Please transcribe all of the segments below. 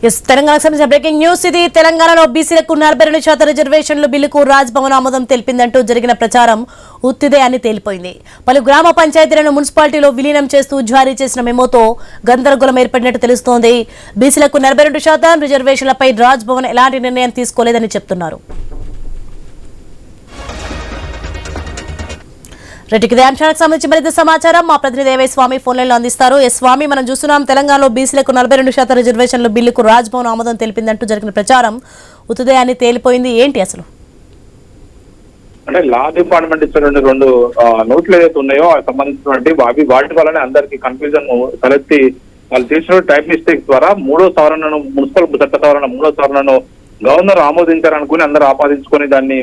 తెలంగాణకు సంబంధించిన breaking news ఇది. తెలంగాణలో బీసీలకు 42% రిజర్వేషన్లు బిల్లుకు రాజ్భవన్ ఆమోదం తెలిపిందంటూ జరిగిన ప్రచారం ఉత్తిదే అని తేలిపోయింది. పలు గ్రామ పంచాయతీలను మున్సిపాలిటీలో విలీనం చేస్తూ జారీ చేసిన మెమోతో గందరగోళం ఏర్పడినట్టు తెలుస్తోంది. బీసీలకు 42% రిజర్వేషన్లపై రాజ్భవన్ ఎలాంటి నిర్ణయం తీసుకోలేదని చెప్తున్నారు. రెడ్డికి అంశానికి సంబంధించి మరింత సమాచారం మా ప్రతినిధి దేవై స్వామి ఫోన్ లైన్ లో అందిస్తారు. స్వామి, మనం చూస్తున్నాం తెలంగాణలో బీసీలకు 42% రిజర్వేషన్లు బిల్లుకు రాజ్భవన్ ఆమోదం తెలిపిందంటూ జరిగిన ప్రచారం ఉతుదే అని తేలిపోయింది. ఏంటి అసలు? అంటే లా డిపార్ట్మెంట్ ఇచ్చినటువంటి 2 నోట్లు ఏదైతే ఉన్నాయో సంబంధించినటువంటి వాటి వల్లనే అందరికి కన్ఫ్యూజన్ తలెత్తి వాళ్ళు చేసిన టైప్ మిస్టేక్స్ ద్వారా 3వ సవరణను మున్సిపల్ చట్ట సవరణ 3వ సవరణను గవర్నర్ ఆమోదించారనుకుని అందరూ ఆపాదించుకొని దాన్ని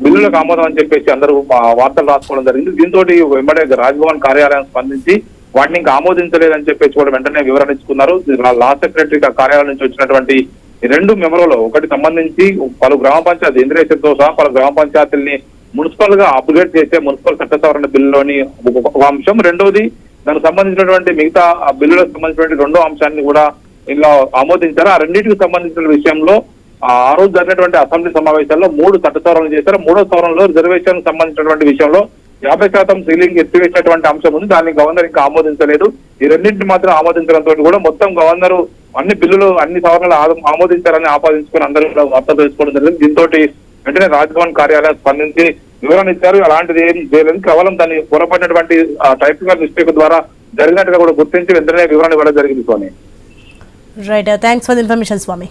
బిల్లులకు ఆమోదం అని చెప్పేసి అందరూ వార్తలు రాసుకోవడం జరిగింది. దీంతో వెంబడే రాజ్భవన్ కార్యాలయం స్పందించి వాటిని ఇంకా ఆమోదించలేదని చెప్పేసి కూడా వెంటనే వివరణ ఇచ్చుకున్నారు. లా సెక్రటరీ కార్యాలయం నుంచి వచ్చినటువంటి 2 మెమోలలో ఒకటి సంబంధించి పలు గ్రామ పంచాయతీ ఇంద్రేషన్తో సహా పలు గ్రామ పంచాయతీల్ని మున్సిపల్ గా అప్గ్రేడ్ చేసే మున్సిపల్ చట్ట సవరణ బిల్లులోని ఒక అంశం, రెండవది దానికి సంబంధించినటువంటి మిగతా బిల్లులకు సంబంధించినటువంటి 2వ అంశాన్ని కూడా ఇలా ఆమోదించారు. ఆ రెండింటికి సంబంధించిన విషయంలో ఆ రోజు జరిగినటువంటి అసెంబ్లీ సమావేశాల్లో 3 చట్ట సవరణలు చేశారు. 3వ సవరణలో రిజర్వేషన్ సంబంధించినటువంటి విషయంలో 50% సీలింగ్ ఎత్తివేసినటువంటి అంశం ఉంది. దాన్ని గవర్నర్ ఇంకా ఆమోదించలేదు. ఈ రెండింటిని మాత్రం ఆమోదించడంతో కూడా మొత్తం గవర్నర్ అన్ని బిల్లులు అన్ని సవరణలు ఆమోదించారని ఆపాదించుకుని అందరూ కూడా వార్త తెలుసుకోవడం జరిగింది. దీంతో వెంటనే రాజ్భవన్ కార్యాలయం స్పందించి వివరణ ఇచ్చారు. అలాంటిది ఏం చేయలేదు, కేవలం దాన్ని పొరపడినటువంటి టైపింగ్ మిస్టేక్ ద్వారా జరిగినట్టుగా కూడా గుర్తించి వెంటనే వివరణ ఇవ్వడం జరిగింది. సోని, right, thanks for the information Swamy.